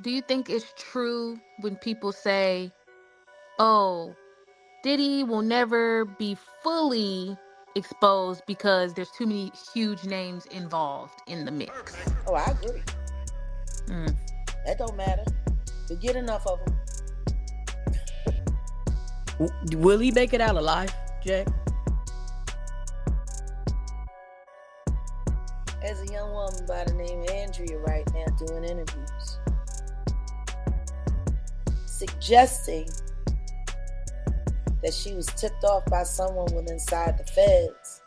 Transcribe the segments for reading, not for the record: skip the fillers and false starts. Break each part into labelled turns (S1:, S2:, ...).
S1: do you think it's true when people say, "Oh, Diddy will never be fully exposed because there's too many huge names involved in the mix"?
S2: Oh, I agree.
S1: Mm.
S2: That don't matter. We get enough of them.
S3: Will he make it out alive, Jack?
S2: There's a young woman by the name of Andrea right now doing interviews, suggesting that she was tipped off by someone with inside the feds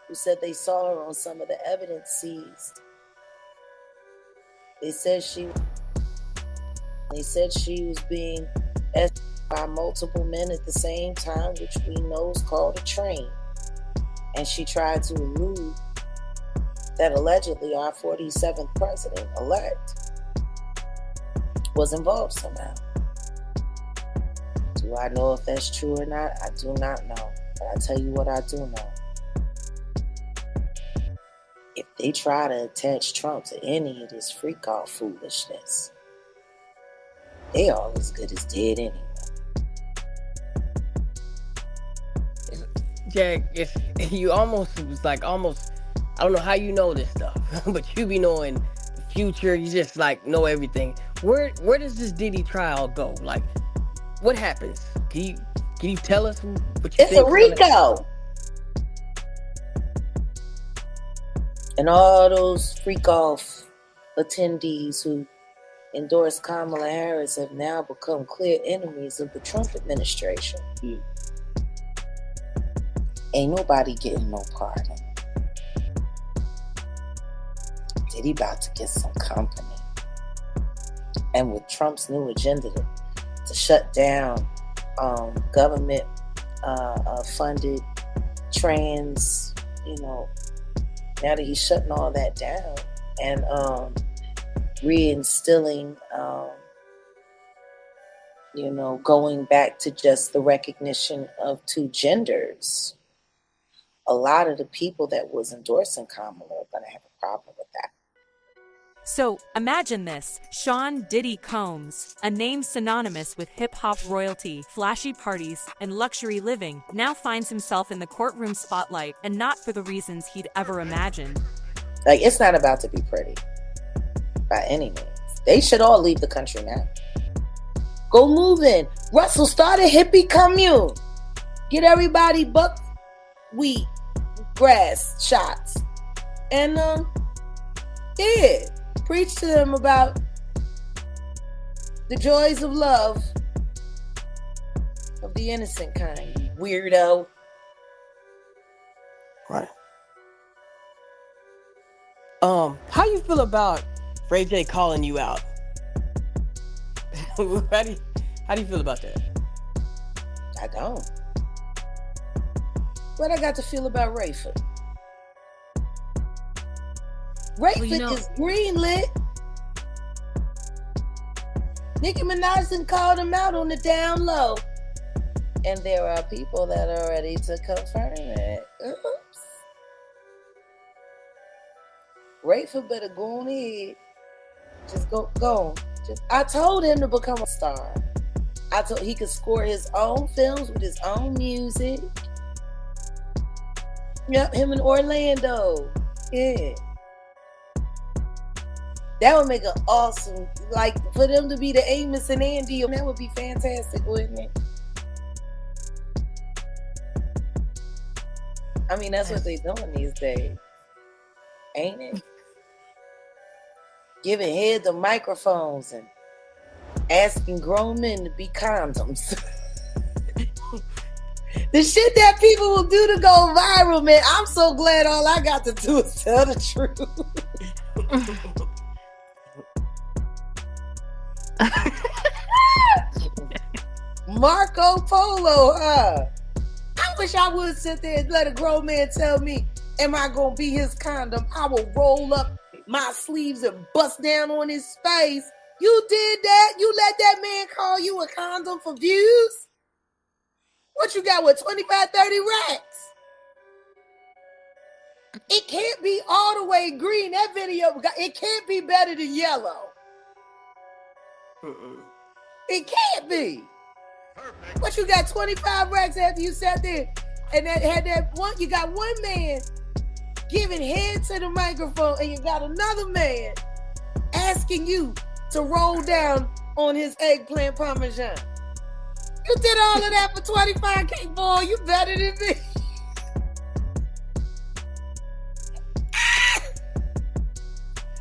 S2: who said they saw her on some of the evidence seized. They said she was being escorted by multiple men at the same time, which we know is called a train. And she tried to elude that allegedly our 47th president-elect was involved somehow. Do I know if that's true or not? I do not know. But I tell you what I do know. If they try to attach Trump to any of this freak-off foolishness, they all as good as dead anyway.
S3: Jack, you almost was like almost. I don't know how you know this stuff, but you be knowing the future. You just like know everything. Where does this Diddy trial go? Like, what happens? Can you tell us what you
S2: It's a
S3: think?
S2: RICO. And all those freak-off attendees who endorsed Kamala Harris have now become clear enemies of the Trump administration. Ain't nobody getting no pardon. Diddy about to get some company. And with Trump's new agenda to shut down government funded trans, now that he's shutting all that down and reinstilling, going back to just the recognition of two genders, a lot of the people that was endorsing Kamala are going to have a problem with that.
S4: So imagine this: Sean Diddy Combs, a name synonymous with hip-hop royalty, flashy parties, and luxury living, now finds himself in the courtroom spotlight, and not for the reasons he'd ever imagined.
S2: Like, it's not about to be pretty by any means. They should all leave the country now. Go move in. Russell, start a hippie commune. Get everybody buckwheat grass shots. And preach to them about the joys of love of the innocent kind, you weirdo.
S3: Right. How you feel about Ray J calling you out? how do you feel about that?
S2: I don't. What I got to feel about Rayford? Rayford is greenlit. Nicki Minaj done called him out on the down low. And there are people that are ready to confirm it. Oops. Rayford better go on ahead. Just go on. I told him to become a star. I told he could score his own films with his own music. Yep, him in Orlando. Yeah. That would make an awesome, like, for them to be the Amos and Andy, that would be fantastic, wouldn't it? I mean, that's what they're doing these days. Ain't it? Giving head to microphones and asking grown men to be condoms. The shit that people will do to go viral, man. I'm so glad all I got to do is tell the truth. Marco Polo, huh? I wish I would sit there and let a grown man tell me, am I going to be his condom? I will roll up my sleeves and bust down on his face. You did that? You let that man call you a condom for views? What you got with 25, 30 racks? It can't be all the way green. That video, it can't be better than yellow. It can't be. What, you got 25 racks after you sat there and that had that one? You got one man giving head to the microphone, and you got another man asking you to roll down on his eggplant parmesan. You did all of that for 25K, boy. You better than me.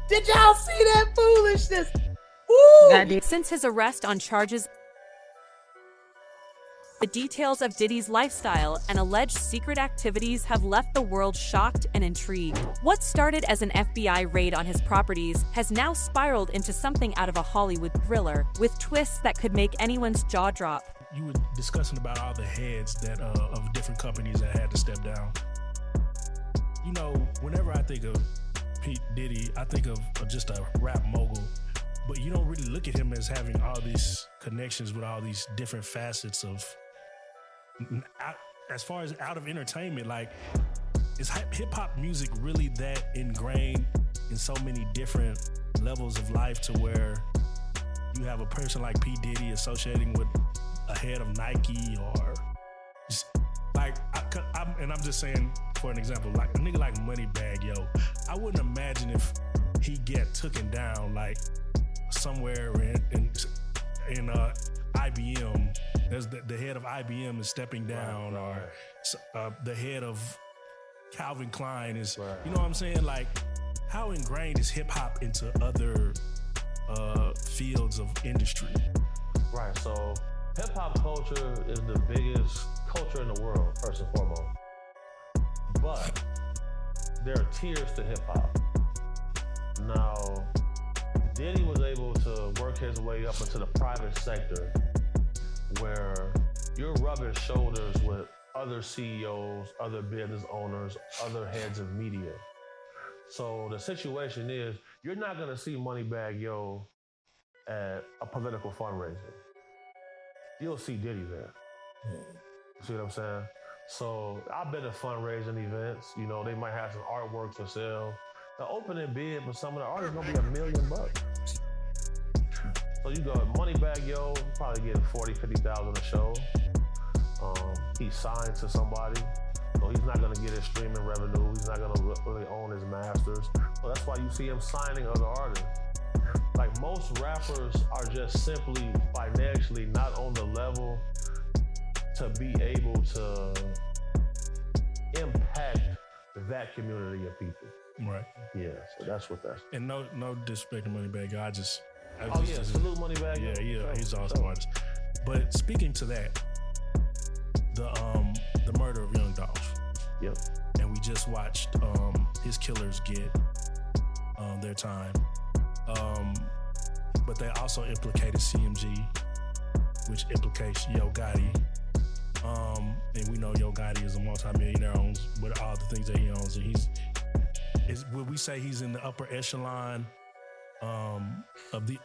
S2: Did y'all see that foolishness? Ooh.
S4: Since his arrest on charges, the details of Diddy's lifestyle and alleged secret activities have left the world shocked and intrigued. What started as an FBI raid on his properties has now spiraled into something out of a Hollywood thriller, with twists that could make anyone's jaw drop.
S5: You were discussing about all the heads that of different companies that had to step down. You know, whenever I think of P. Diddy, I think of just a rap mogul, but you don't really look at him as having all these connections with all these different facets of, as far as out of entertainment. Like, is hip hop music really that ingrained in so many different levels of life to where you have a person like P. Diddy associating with a head of Nike, or just like, I'm just saying, for an example, like a nigga like Moneybagg Yo, I wouldn't imagine if he get taken down like somewhere in IBM, as the head of IBM is stepping down, or the head of Calvin Klein is, you know what I'm saying? Like, how ingrained is hip hop into other fields of industry?
S6: Right, so hip hop culture is the biggest culture in the world, first and foremost. But there are tiers to hip hop. Now, Diddy was able to work his way up into the private sector, where you're rubbing shoulders with other CEOs, other business owners, other heads of media. So the situation is, you're not gonna see Moneybagg Yo at a political fundraiser. You'll see Diddy there. You see what I'm saying? So I've been to fundraising events. You know, they might have some artwork for sale. The opening bid for some of the artists gonna be $1 million. So you go Moneybagg Yo, probably getting 40, 50,000 a show. He's signed to somebody, so he's not gonna get his streaming revenue. He's not gonna really own his masters. So that's why you see him signing other artists. Like, most rappers are just simply financially not on the level to be able to impact that community of people.
S5: Right.
S6: Yeah, so that's what that's.
S5: And no disrespect to Moneybagg Yo,
S6: Salute Moneybagg Yo.
S5: Yeah, he's an awesome artist. But speaking to that, the murder of Young Dolph.
S6: Yep.
S5: And we just watched his killers get their time. But they also implicated CMG, which implicates Yo Gotti. And we know Yo Gotti is a multimillionaire, owns with all the things that he owns, and would we say he's in the upper echelon of the?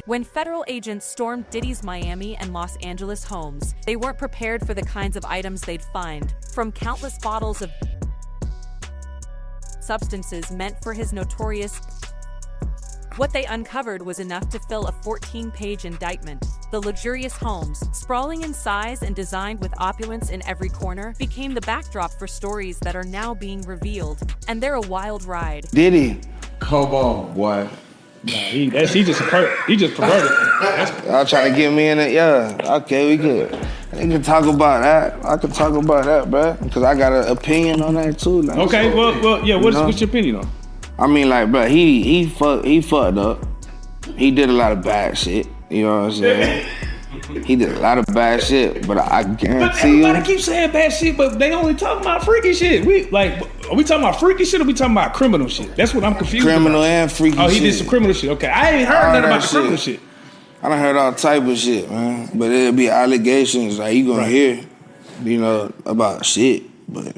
S4: When federal agents stormed Diddy's Miami and Los Angeles homes, they weren't prepared for the kinds of items they'd find, from countless bottles of substances meant for his notorious. What they uncovered was enough to fill a 14-page indictment. The luxurious homes, sprawling in size and designed with opulence in every corner, became the backdrop for stories that are now being revealed. And they're a wild ride.
S7: Diddy, come on, boy.
S8: Nah, he just perverted.
S7: Y'all trying to get me in it? Yeah, okay, we good. We can talk about that. I can talk about that, bro, because I got an opinion on that too. Like,
S8: okay, well, yeah. What's your opinion on?
S7: I mean, like, bro, he fucked up. He did a lot of bad shit. You know what I'm saying? He did a lot of bad shit, but I guarantee you.
S8: Everybody keeps saying bad shit, but they only talking about freaky shit. Are we talking about freaky shit, or we talking about criminal shit? That's what I'm confused
S7: criminal
S8: about.
S7: And freaky shit.
S8: Oh, he did some criminal shit. Okay, I ain't heard nothing about the criminal shit.
S7: I done heard all type of shit, man. But it'll be allegations, like, you gonna hear, about shit, but.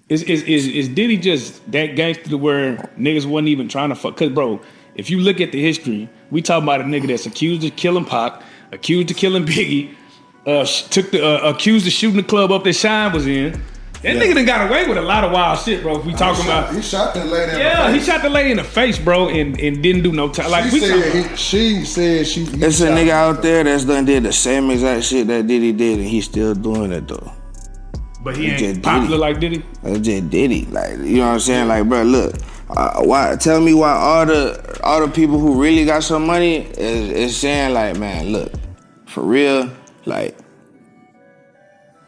S8: Is Diddy just that gangster to where niggas wasn't even trying to fuck? Cause bro, if you look at the history, we talk about a nigga that's accused of killing Pac, accused of killing Biggie, accused of shooting the club up that Shine was in, That nigga done got away with a lot of wild shit, bro. If we talking about,
S9: he shot that lady.
S8: He shot the lady in the face, bro, and didn't do no time. Like
S9: she said she.
S7: There's a nigga out there that's done did the same exact shit that Diddy did, and he's still doing it though.
S8: But he ain't popular like Diddy.
S7: It's just Diddy, like you know what I'm saying. Like, bro, look, why? Tell me why all the people who really got some money is saying like, man, look, for real, like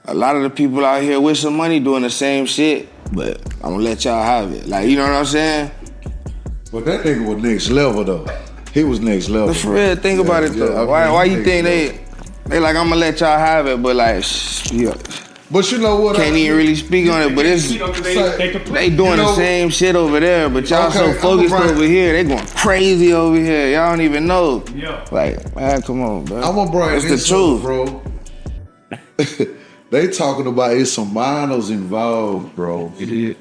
S7: a lot of the people out here with some money doing the same shit, but I'm gonna let y'all have it. Like, you know what I'm saying?
S9: But that nigga was next level though. He was next level.
S7: But for real, think about it though. Why you think they like I'm gonna let y'all have it, but like, yeah.
S9: But you know what?
S7: Can't even really speak on it, but it's they doing the same shit over there, but y'all so focused over here, they going crazy over here. Y'all don't even know. Yeah. Like, man, come on, bro.
S9: I'm gonna bring
S7: it's the truth,
S9: bro. They talking about it's some minors involved, bro.
S8: It is.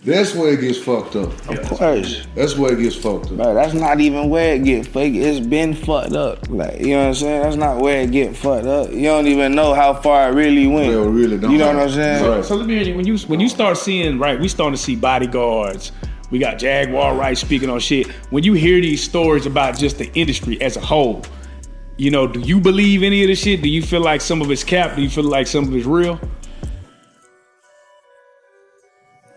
S9: That's where it gets fucked up.
S7: Of course.
S9: That's where it gets fucked up.
S7: Bro, that's not even where it get fucked. It's been fucked up. Like, you know what I'm saying? That's not where it get fucked up. You don't even know how far it really went.
S9: They really don't.
S7: You know what I'm saying?
S8: So let me hear you. When you start seeing, right, we starting to see bodyguards. We got Jaguar Wright speaking on shit. When you hear these stories about just the industry as a whole, you know, do you believe any of this shit? Do you feel like some of it's cap? Do you feel like some of it's real?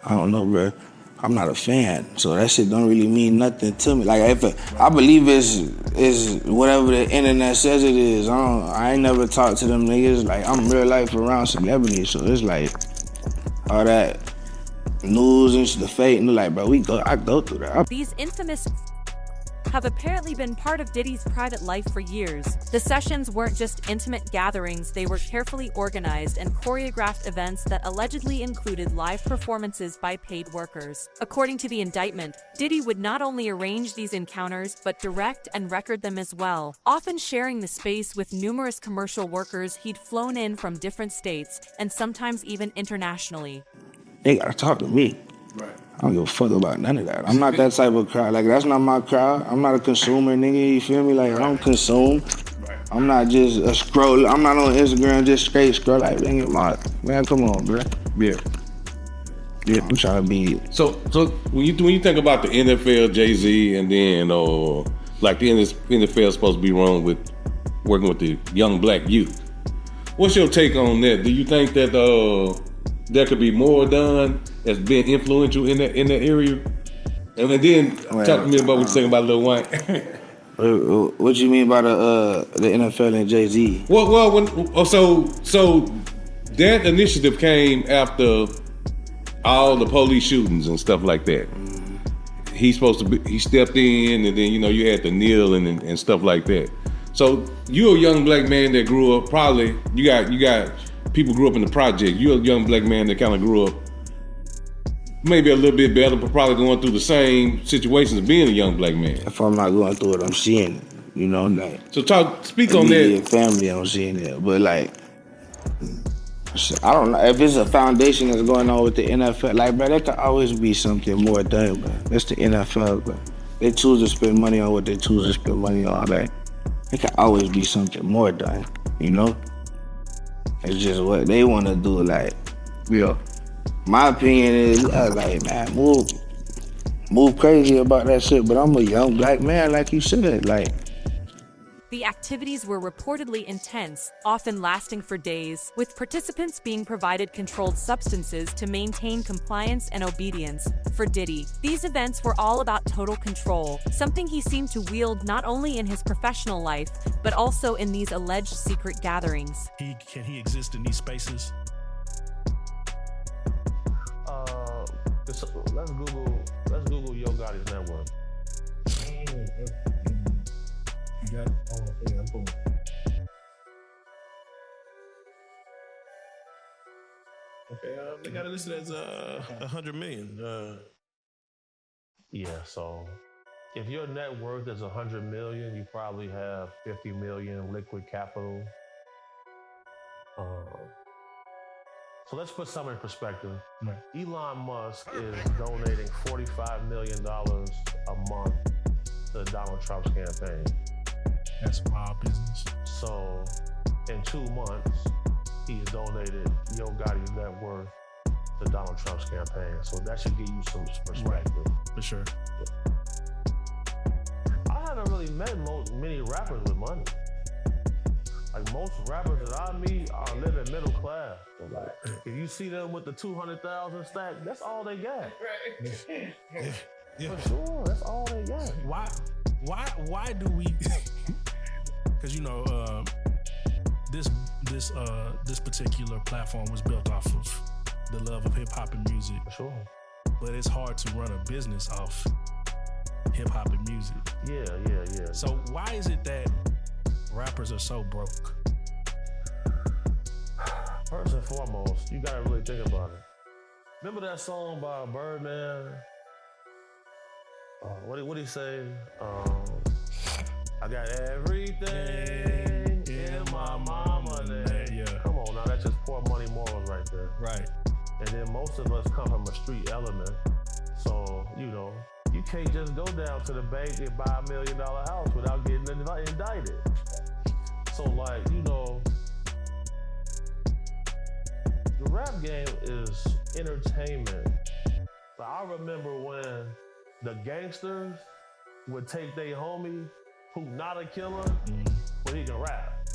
S7: I don't know, bro. I'm not a fan, so that shit don't really mean nothing to me. Like, I believe it's whatever the internet says it is. I ain't never talked to them niggas. Like, I'm real life around celebrities, so it's like all that news and shit, the fake. And like, bro, I go through that.
S4: These infamous have apparently been part of Diddy's private life for years. The sessions weren't just intimate gatherings, they were carefully organized and choreographed events that allegedly included live performances by paid workers. According to the indictment, Diddy would not only arrange these encounters, but direct and record them as well, often sharing the space with numerous commercial workers he'd flown in from different states, and sometimes even internationally.
S7: They gotta talk to me.
S9: Right.
S7: I don't give a fuck about none of that. I'm not that type of crowd. Like, that's not my crowd. I'm not a consumer, nigga. You feel me? Like, I don't consume. I'm not just a scroll. I'm not on Instagram just straight scroll. Like, man, come on, bro.
S10: Yeah.
S7: Yeah, I'm trying to be.
S10: So when you think about the NFL, Jay-Z, and then like the NFL is supposed to be working with the young black youth. What's your take on that? Do you think that there could be more done that's been influential in that area? And then talk to me about what you think about Lil Wayne.
S7: What you mean by the NFL and Jay-Z?
S10: So that initiative came after all the police shootings and stuff like that. He stepped in, and then you had to kneel and stuff like that. So you're a young black man that grew up. Probably you got people grew up in the project. You're a young black man that kind of grew up maybe a little bit better, but probably going through the same situations of being a young black man.
S7: If I'm not going through it, I'm seeing it. You know, like.
S10: So speak on that.
S7: Family, I'm seeing it, but like, I don't know if it's a foundation that's going on with the NFL. Like, bro, there could always be something more done, bro. That's the NFL, bro. They choose to spend money on what they choose to spend money on. Like, there could always be something more done. You know. It's just what they want to do. Like, my opinion is, like, man, move crazy about that shit. But I'm a young black man, like you said. Like,
S4: the activities were reportedly intense, often lasting for days, with participants being provided controlled substances to maintain compliance and obedience. For Diddy, these events were all about total control, something he seemed to wield not only in his professional life, but also in these alleged secret gatherings.
S5: Can he exist in these spaces?
S6: Let's Google Yo Gotti's net worth.
S5: You got it? Oh, yeah, I'm cool. Okay, they got it listed as 100 million.
S6: Yeah, so if your net worth is 100 million, you probably have 50 million liquid capital. So let's put some in perspective.
S5: Right.
S6: Elon Musk is donating $45 million a month to Donald Trump's campaign.
S5: That's wild business.
S6: So in 2 months, he's donated Yo Gotti's net worth to Donald Trump's campaign. So that should give you some perspective.
S5: For sure.
S6: I haven't really met many rappers with money. Like most rappers that I meet are living middle class. So like, if you see them with the 200,000 stack, that's all they got.
S5: Yeah.
S6: For sure, that's all they got.
S5: Why do we? Because this particular platform was built off of the love of hip hop and music.
S6: For sure.
S5: But it's hard to run a business off hip hop and music.
S6: Yeah.
S5: So why is it that rappers are so broke?
S6: First and foremost, you gotta really think about it. Remember that song by Birdman? What did he say? I got everything in my mama name.
S5: Yeah.
S6: Come on now, that's just poor money morals right there.
S5: Right.
S6: And then most of us come from a street element. So, you can't just go down to the bank and buy $1 million house without getting indicted. So like, the rap game is entertainment. Like, I remember when the gangsters would take their homie who not a killer, but he can rap.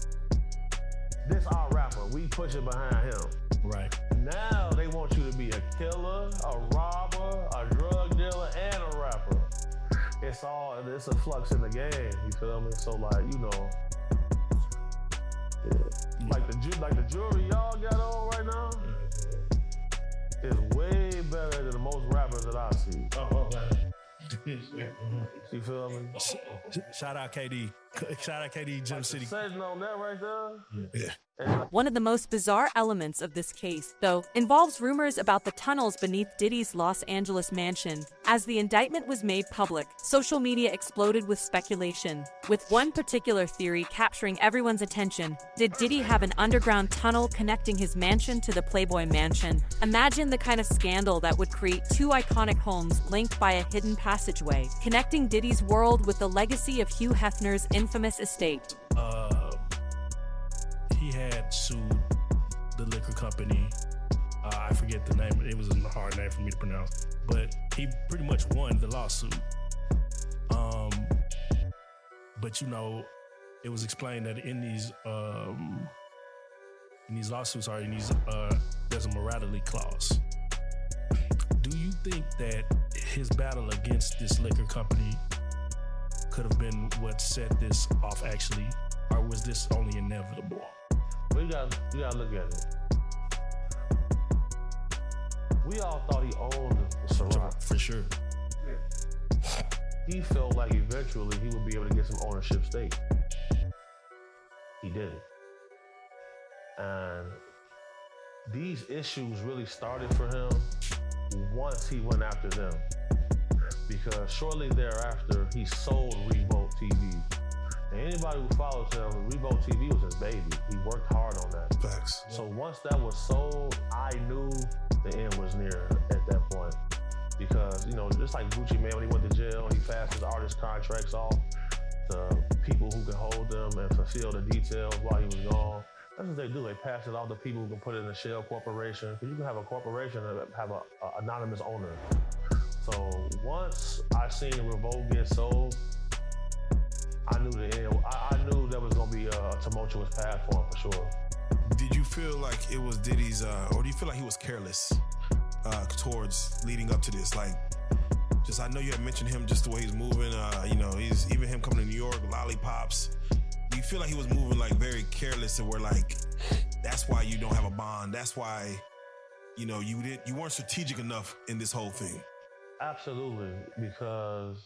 S6: This our rapper, we pushing behind him.
S5: Right.
S6: Now they want you to be a killer, a robber, a drug dealer, and a rapper. It's a flux in the game, you feel me? So like, like the jewelry y'all got on right now is way better than the most rappers that I see. You feel me?
S5: Shout out KD. Shout out KD, Gym City.
S6: Setting on that right there.
S5: Yeah.
S4: One of the most bizarre elements of this case, though, involves rumors about the tunnels beneath Diddy's Los Angeles mansion. As the indictment was made public, social media exploded with speculation, with one particular theory capturing everyone's attention. Did Diddy have an underground tunnel connecting his mansion to the Playboy Mansion? Imagine the kind of scandal that would create two iconic homes linked by a hidden passageway, connecting Diddy's world with the legacy of Hugh Hefner's infamous estate.
S5: He had sued the liquor company. I forget the name. It was a hard name for me to pronounce. But he pretty much won the lawsuit. But it was explained that in these lawsuits there's a morality clause. Do you think that his battle against this liquor company could have been what set this off actually, or was this only inevitable?
S6: Well, you gotta look at it. We all thought he owned Ciroc.
S5: For sure.
S6: He felt like eventually he would be able to get some ownership stake. He didn't. And these issues really started for him once he went after them. Because shortly thereafter, he sold Revolt TV. And anybody who follows him, Revolt TV was his baby. He worked hard on that.
S5: Facts.
S6: So once that was sold, I knew the end was near at that point. Because, just like Gucci Mane, when he went to jail, he passed his artist contracts off to people who can hold them and fulfill the details while he was gone. That's what they do. They pass it off to people who can put it in a shell corporation. Because you can have a corporation that have an anonymous owner. So once I seen Revolt get sold, I knew the end. I knew there was gonna be a tumultuous path for him for sure.
S11: Did you feel like it was Diddy's, or do you feel like he was careless towards leading up to this? Like, just I know you had mentioned him just the way he's moving. He's even him coming to New York, lollipops. Do you feel like he was moving like very careless, and where like that's why you don't have a bond? That's why you weren't strategic enough in this whole thing.
S6: Absolutely, because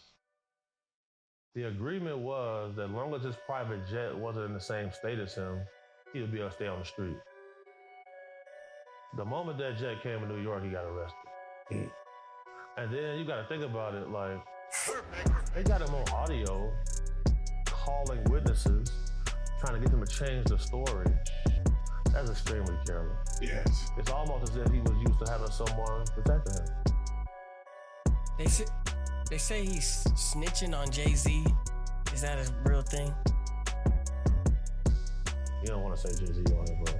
S6: the agreement was that as long as his private jet wasn't in the same state as him, he would be able to stay on the street. The moment that jet came to New York, he got arrested. And then you got to think about it, like, they got him on audio, calling witnesses, trying to get them to change the story. That's extremely careless.
S11: Yes.
S6: It's almost as if he was used to having someone protecting him.
S3: They say he's snitching on Jay-Z. Is that a real thing?
S6: You don't want to say Jay-Z on it, bro.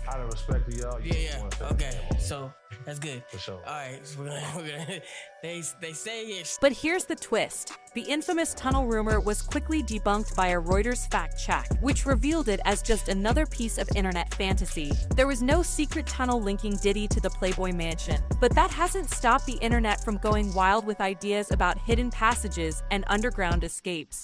S6: Out of respect to y'all, you
S3: Yeah.
S6: wanna say
S3: Okay.
S6: the name.
S3: So that's good.
S6: For sure.
S3: All right. So we're gonna. They say it's.
S4: But here's the twist. The infamous tunnel rumor was quickly debunked by a Reuters fact check, which revealed it as just another piece of internet fantasy. There was no secret tunnel linking Diddy to the Playboy Mansion. But that hasn't stopped the internet from going wild with ideas about hidden passages and underground escapes.